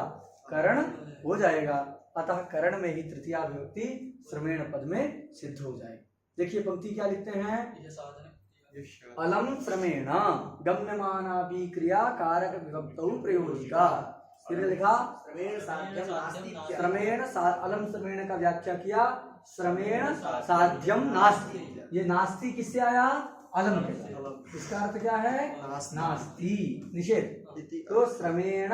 करण हो जाएगा। अतः करण में ही तृतीया विभक्ति श्रमेण पद में सिद्ध हो जाएगी। देखिए पंक्ति क्या लिखते हैं, अलम श्रमेण गम्यमाना भी क्रिया कारक विभक्तौ प्रयोजिका। फिर लिखा श्रमेण, अलम श्रमेण का व्याख्या किया, श्रमेण साध्यम नास्ति। ये नास्ति किससे आया, अलम के साथ। इसका अर्थ क्या है, नास्ति, निषेध। तो श्रमेण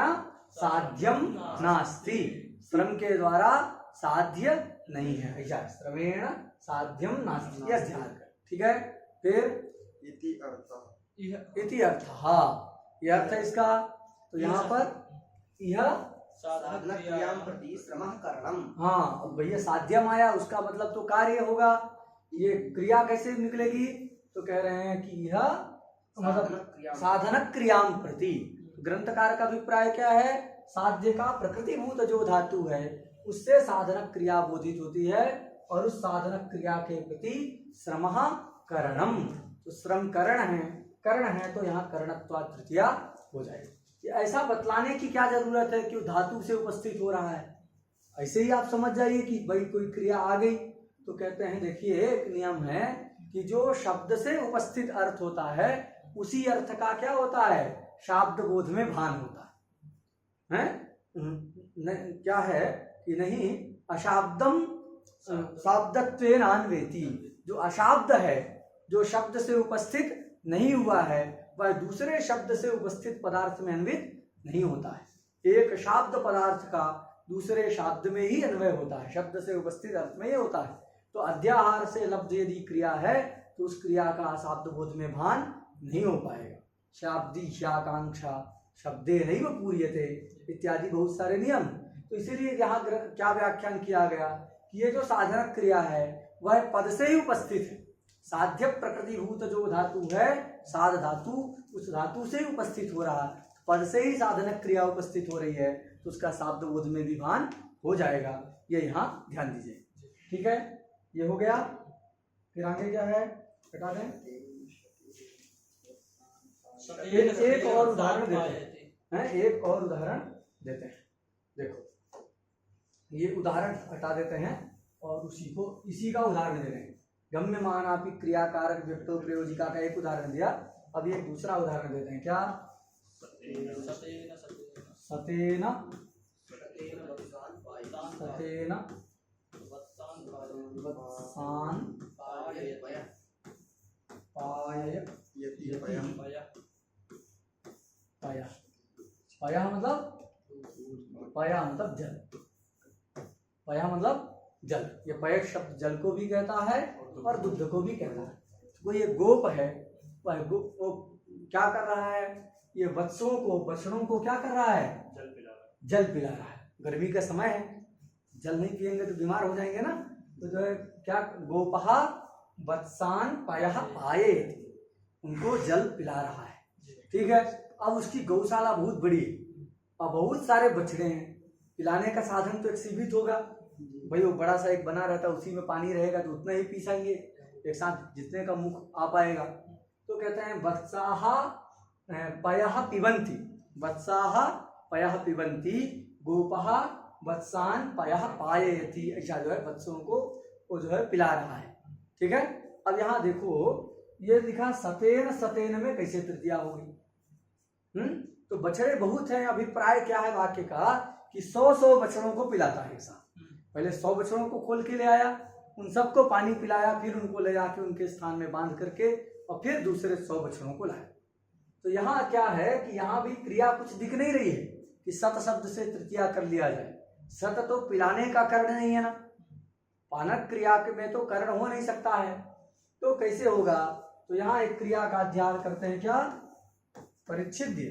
साध्यम नास्ति, श्रम के द्वारा साध्य नहीं है, ऐसा श्रमेण साध्यम नास्ति, अध्याहार कर। ठीक है। फिर इति अर्थः। इति अर्थ, हाँ ये अर्थ है इसका। तो यहाँ पर यह साधन क्रियां प्रति श्रमः करणम्। हाँ, अब भैया साध्यम आया, उसका मतलब तो कार्य होगा। ये क्रिया कैसे निकलेगी? तो कह रहे हैं कि यह मतलब साधनक क्रियां प्रति, ग्रंथकार का अभिप्राय क्या है? साध्य का प्रकृतिभूत जो धातु है उससे साधनक क्रिया बोधित होती है, और उस साधनक क्रिया के प्रति श्रम करणम, तो श्रम करण है तो यहाँ करणत्वा तृतीया हो जाएगी। ये ऐसा बतलाने की क्या जरूरत है कि धातु से उपस्थित हो रहा है? ऐसे ही आप समझ जाइए कि भाई कोई क्रिया आ गई तो कहते हैं देखिए एक नियम है कि जो शब्द से उपस्थित अर्थ होता है उसी अर्थ का क्या होता है? शाब्द बोध में भान होता है, क्या है कि नहीं अशाब्दम शाब्दत्वेन अन्वेति, जो अशाब्द है, जो शब्द से उपस्थित नहीं हुआ है, वह दूसरे शब्द से उपस्थित पदार्थ में अन्वित नहीं होता है। एक शाब्द पदार्थ का दूसरे शब्द में ही अन्वय होता है, शब्द से उपस्थित अर्थ में ही होता है। तो अध्याहार से लब्ध यदि क्रिया है तो उस क्रिया का शाब्द बोध में भान नहीं हो पाएगा। शाब्दी शाकांक्षा शब्दे नहीं वो पूर्यते इत्यादि बहुत सारे नियम। तो इसीलिए यहाँ क्या व्याख्यान किया गया कि ये जो साधनक क्रिया है वह पद से ही उपस्थित है। साध्य प्रकृतिभूत जो धातु है साध धातु, उस धातु से ही उपस्थित हो रहा, पद से ही साधनक क्रिया उपस्थित हो रही है तो उसका शाब्द बोध में भी भान हो जाएगा। ये यहाँ ध्यान दीजिए, ठीक है। ये हो गया, फिर आगे क्या है हटा दें। एक और उदाहरण देते हैं, एक और उदाहरण देते हैं। देखो ये उदाहरण हटा देते हैं और इसी का उदाहरण दे रहे हैं। गम्यमानापि क्रियाकारक व्यक्तो प्रयोजिका का एक उदाहरण दिया, अब एक दूसरा उदाहरण देते हैं। क्या? सतेन वत्सान पया मतलब जल, पया मतलब जल। ये पय शब्द जल को भी कहता है और दुग्ध को भी कहता है। तो ये गोप है, वह वो क्या कर रहा है? ये बछड़ों को क्या कर रहा है? जल पिला रहा है। गर्मी का समय है, जल नहीं पिएंगे तो बीमार हो जाएंगे ना। तो जो है क्या, गोपहा वत्सान पयः पाये, उनको जल पिला रहा है, ठीक है। अब उसकी गौशाला बहुत बड़ी है और बहुत सारे बछड़े हैं, पिलाने का साधन तो एक सीमित होगा भाई। वो बड़ा सा एक बना रहता है, उसी में पानी रहेगा तो उतना ही पी जाएंगे एक साथ जितने का मुख आ पाएगा। तो कहते हैं वत्साहा पयः पिबन्ति, वत्साहा पयः पिबन्ति, गोपहा वत्सान पयः पाययति। ऐसा जो है बच्चों को वो जो है पिला रहा है, ठीक है। अब यहाँ देखो ये लिखा सतेन में कैसे तृतीया होगी? तो बछड़े बहुत हैं। अभिप्राय क्या है वाक्य का कि 100 बछड़ों को पिलाता है एक साथ। पहले 100 बछड़ों को खोल के ले आया, उन सबको पानी पिलाया, फिर उनको ले जाके उनके स्थान में बांध करके और फिर दूसरे 100 बछड़ों को लाया। तो यहाँ क्या है कि यहाँ भी क्रिया कुछ दिख नहीं रही है कि सत शब्द से तृतीया कर लिया जाए। सत तो पिलाने का कर्ण नहीं है ना, पानक क्रिया में तो कर्ण हो नहीं सकता है, तो कैसे होगा? तो यहाँ एक क्रिया का अध्ययन करते हैं। क्या? परिच्छिद्य,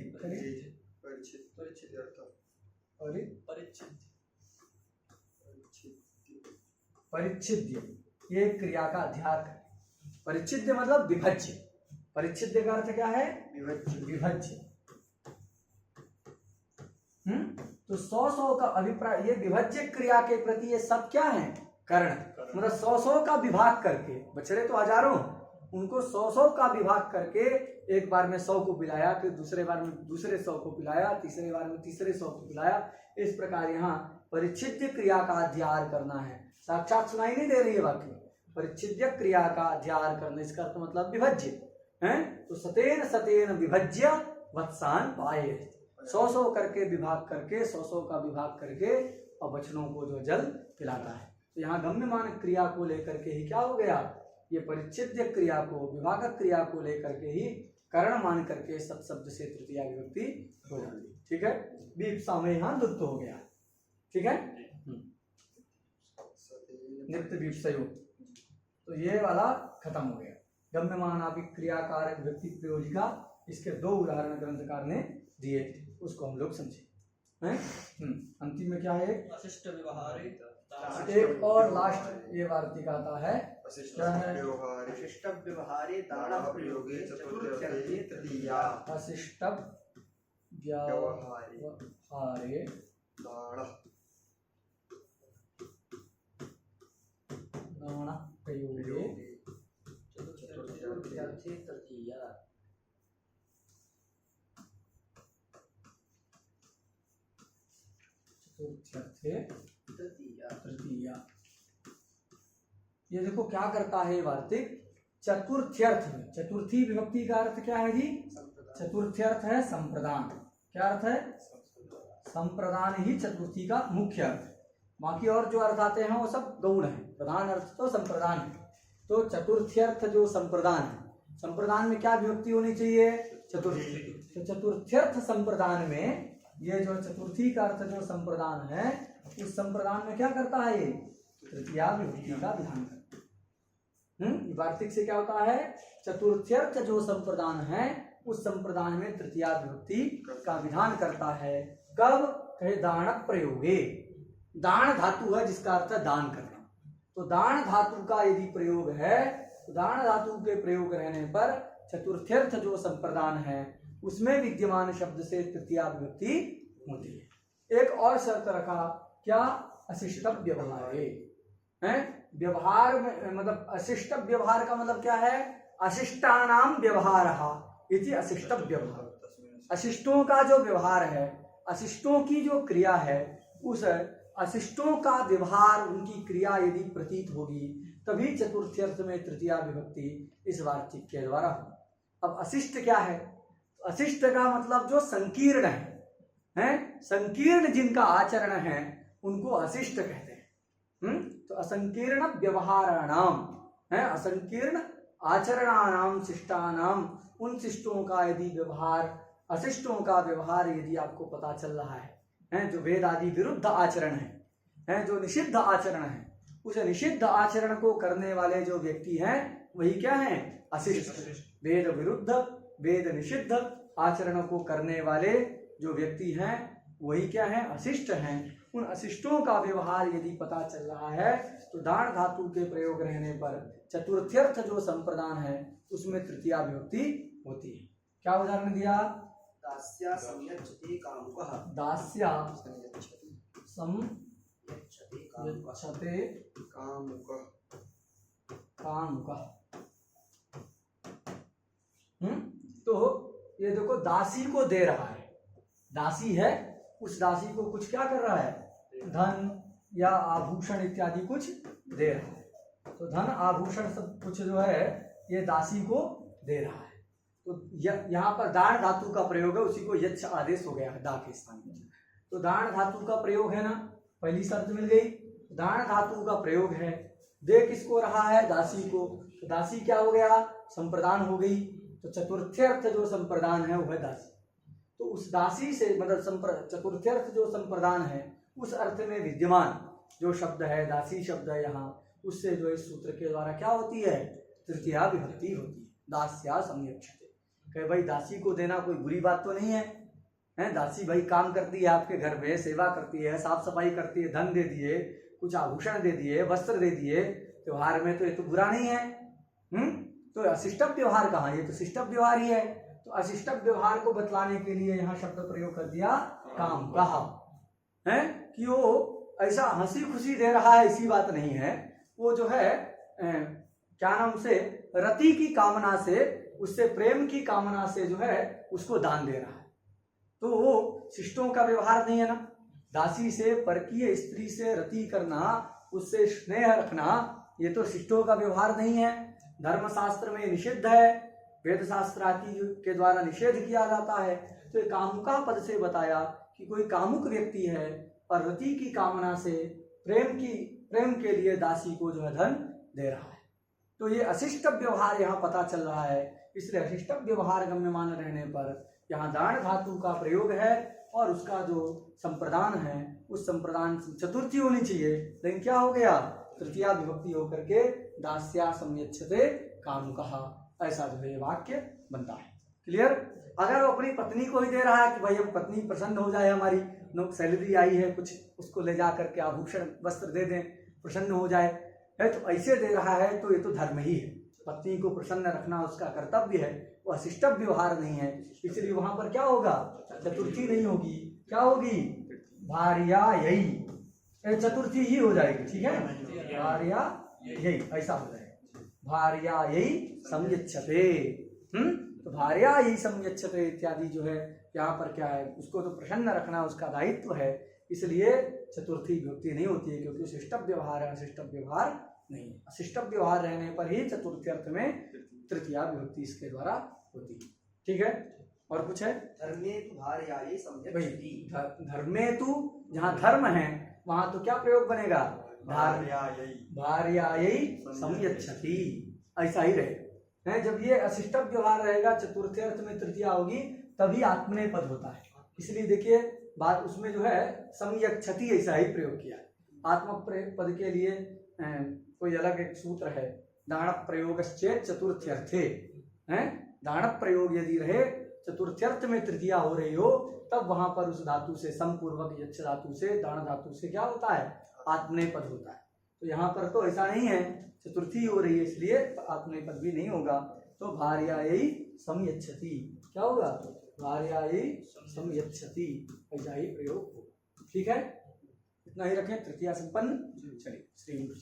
परिच्छिद्य, ये क्रिया का अध्ययन करें। परिच्छिद्य मतलब विभज्य। परिच्छिद्य का अर्थ क्या है? विभज्य। तो 100 का अभिप्राय, ये विभज्य क्रिया के प्रति ये सब क्या है? कर्ण। मतलब 100 का विभाग करके, बछड़े तो हजारों, उनको 100 का विभाग करके एक बार में 100 को पिलाया, फिर दूसरे बार में दूसरे 100 को पिलाया, तीसरे बार में तीसरे 100 को पिलाया। इस प्रकार यहाँ परिच्छिद्य क्रिया का अध्ययन करना है। साक्षात सुनाई नहीं दे रही है वाक्य। परिच्छिद्य क्रिया का अध्ययन करना, इसका अर्थ मतलब विभज्य है। तो सतेन विभज्य वत्सान पाये, 100 करके विभाग करके, 100 का विभाग करके और बछड़ों को जो जल पिलाता है। तो यहाँ गम्यमान क्रिया को लेकर के ही क्या हो गया? ये परिच्छिद्य क्रिया को, विभागक क्रिया को लेकर के ही कर्ण मान करके सत शब्द से तृतीया विभक्ति हो जाती, ठीक है। बीप्सा में यहाँ दुत्त हो गया, ठीक है। नित्य बीप्सयो, तो ये वाला खत्म हो गया। गम्यमानापि क्रियाकारक व्यक्ति प्रयोजिका, इसके 2 उदाहरण ग्रंथकार ने दिए थे, उसको हम लोग समझे हैं। अंतिम में क्या है, अशिष्ट व्यवहारे एक और लास्ट ये वार्तिक आता है, क्या है, अशिष्ट व्यवहारे दानः प्रयोगे चतुर्थ्यर्थे तृतीया। अशिष्ट व्यवहारे दान प्रयोगे चतुर्थ्यर्थे तृतीया। चतुर्थ्यर्थे तृतीया। तृतीया। ये देखो क्या करता है वार्तिक, चतुर्थ्यर्थ में, चतुर्थी विभक्ति का अर्थ क्या है जी, चतुर्थ्यर्थ है संप्रदान। क्या अर्थ है, संप्रदान ही चतुर्थी का मुख्य अर्थ है। बाकी और जो अर्थ आते हैं वो सब गौण है, प्रधान अर्थ तो संप्रदान है। तो चतुर्थ्यर्थ जो संप्रदान है, संप्रदान में क्या विभक्ति होनी चाहिए, चतुर्थी। तो चतुर्थ्यर्थ संप्रदान में ये जो चतुर्थी का अर्थ जो संप्रदान है, उस संप्रदान में क्या करता है, ये तृतीया विभक्ति का विधान करता है। वार्तिक से क्या होता है, चतुर्थ्यर्थ जो संप्रदान है उस संप्रदान में तृतीया विभक्ति का विधान करता है। कब, कहे दान प्रयोगे, दान धातु है जिसका अर्थ है दान करना। तो दान धातु का यदि प्रयोग है, तो दान धातु के प्रयोग रहने पर चतुर्थ्यर्थ जो संप्रदान है उसमें विद्यमान शब्द से तृतीया विभक्ति होती है। एक और शर्त रखा, क्या, अशिष्ट व्यवहार है। व्यवहार में मतलब अशिष्ट व्यवहार का मतलब क्या है, अशिष्टानाम व्यवहारः इति अशिष्ट व्यवहार। अशिष्टों का जो व्यवहार है, अशिष्टों की जो क्रिया है, उस अशिष्टों का व्यवहार, उनकी क्रिया यदि प्रतीत होगी तभी चतुर्थ्यर्थ में तृतीया विभक्ति इस वार्तिक के द्वारा हो। अब अशिष्ट क्या है, अशिष्ट का मतलब जो संकीर्ण है, संकीर्ण जिनका आचरण है उनको अशिष्ट कहते हैं। तो असंकीर्ण व्यवहाराणाम है, असंकीर्ण आचरणानाम शिष्टानाम, उन शिष्टों का यदि व्यवहार, अशिष्टों का व्यवहार यदि आपको पता चल रहा है, जो वेद आदि विरुद्ध आचरण है, जो निषिद्ध आचरण है, उस निषिद्ध आचरण को करने वाले जो व्यक्ति हैं वही क्या है, अशिष्ट। वेद विरुद्ध, वेद निषिद्ध आचरण को करने वाले जो व्यक्ति हैं वही क्या है, अशिष्ट हैं। उन अशिष्टों का व्यवहार यदि पता चल रहा है तो दान धातु के प्रयोग रहने पर चतुर्थ्यर्थ जो संप्रदान है उसमें तृतीया विभक्ति होती है। क्या उदाहरण दिया, दास्या संयच्छते कामुकः, दास्या संयच्छते संयच्छते कामुकः। कामुकः। तो ये देखो दासी को दे रहा है, दासी है, उस दासी को कुछ क्या कर रहा है, धन या आभूषण इत्यादि कुछ दे रहा है। तो धन आभूषण सब कुछ जो है ये दासी को दे रहा है। तो यहाँ पर दान धातु का प्रयोग है, उसी को यच्छ आदेश हो गया है दा के स्थान में। तो दान धातु का प्रयोग है ना, पहली शर्त मिल गई। दान धातु का प्रयोग है, दे किसको रहा है, दासी को। तो दासी क्या हो गया, संप्रदान हो गई। तो चतुर्थ्यर्थ जो संप्रदान है वो है दासी। तो उस दासी से मतलब चतुर्थ्यर्थ जो संप्रदान है उस अर्थ में विद्यमान जो शब्द है, दासी शब्द है यहाँ, उससे जो इस सूत्र के द्वारा क्या होती है, तृतीया विभक्ति होती है। दास्या संयच्छते, कहे भाई दासी को देना कोई बुरी बात तो नहीं है, दासी भाई काम करती है आपके घर में, सेवा करती है, साफ सफाई करती है, धन दे दिए, कुछ आभूषण दे दिए, वस्त्र दे दिए त्योहार में, तो ये तो बुरा नहीं है। तो अशिष्ट व्यवहार कहाँ, ये तो शिष्ट व्यवहार ही है। तो अशिष्ट व्यवहार को बतलाने के लिए यहाँ शब्द प्रयोग कर दिया काम कहा है, कि वो ऐसा हंसी खुशी दे रहा है ऐसी बात नहीं है, वो जो है क्या नाम से रति की कामना से, उससे प्रेम की कामना से जो है उसको दान दे रहा है। तो वो शिष्टों का व्यवहार नहीं है ना, दासी से परकीय स्त्री से रति करना, उससे स्नेह रखना, ये तो शिष्टों का व्यवहार नहीं है। धर्मशास्त्र में निषिद्ध है, वेद शास्त्र आदि के द्वारा निषेध किया जाता है। तो कामुका पद से बताया कि कोई कामुक व्यक्ति है और रति की कामना से प्रेम के लिए दासी को जो है धन दे रहा है। तो ये अशिष्ट व्यवहार यहाँ पता चल रहा है, इसलिए अशिष्ट व्यवहार गम्यमान रहने पर यहाँ दान धातु का प्रयोग है और उसका जो संप्रदान है उस संप्रदान चतुर्थी होनी चाहिए, लेकिन क्या हो गया, तृतीया विभक्ति होकर के दास्या संयच्छते कामुकः ऐसा जो है ये वाक्य बनता है। क्लियर? अगर वो अपनी पत्नी को ही दे रहा है कि भाई हम पत्नी प्रसन्न हो जाए, हमारी सैलरी आई है कुछ, उसको ले जा करके आभूषण वस्त्र दे दें, प्रसन्न हो जाए, है तो ऐसे दे रहा है तो ये तो धर्म ही है। पत्नी को प्रसन्न रखना उसका कर्तव्य है, वो अशिष्ट व्यवहार नहीं है। इसलिए वहां पर क्या होगा? चतुर्थी नहीं होगी, क्या होगी? भार्या यही, चतुर्थी ही हो जाएगी। ठीक है, भार्या यही ऐसा हो जाएगा। भार्या यही समयच्छते। तो भार्या यही समयच्छते इत्यादि जो है यहाँ पर क्या है, उसको तो प्रसन्न रखना उसका दायित्व है, इसलिए चतुर्थी विभक्ति नहीं होती है, क्योंकि शिष्ट व्यवहार है, अशिष्ट व्यवहार नहीं है। अशिष्ट व्यवहार रहने पर ही चतुर्थी अर्थ में तृतीया विभक्ति इसके द्वारा होती है। ठीक है, और कुछ है? धर्मे तु भार्यायै सम्यच्छति। धर्मेतु, जहाँ धर्म है वहां तो क्या प्रयोग बनेगा? भार्यायै सम्यच्छति, ऐसा ही रहे। जब ये अशिष्ट व्यवहार रहेगा, चतुर्थ अर्थ में तृतीया होगी, तभी आत्मनेपद होता है। इसलिए देखिए बात उसमें जो है सम्यच्छति ऐसा ही प्रयोग किया। आत्मपद के लिए कोई अलग एक सूत्र है, दाण प्रयोगश्चेत चतुर्थ्यर्थे। दाण प्रयोग यदि रहे चतुर्थ्यर्थ में तृतीया हो रही हो, तब वहां पर उस धातु से समपूर्वक यच्छ धातु से, दाण धातु से क्या होता है? आत्मनेपद होता है। तो यहाँ पर तो ऐसा नहीं है, चतुर्थी हो रही है इसलिए आत्मनेपद भी नहीं होगा। तो भार्यायै समयच्छति क्या होगा? भार्यायै समयच्छति, ऐसा ही प्रयोग होगा। ठीक है, इतना ही रखें, तृतीया संपन्न। चलिए, श्री गुरु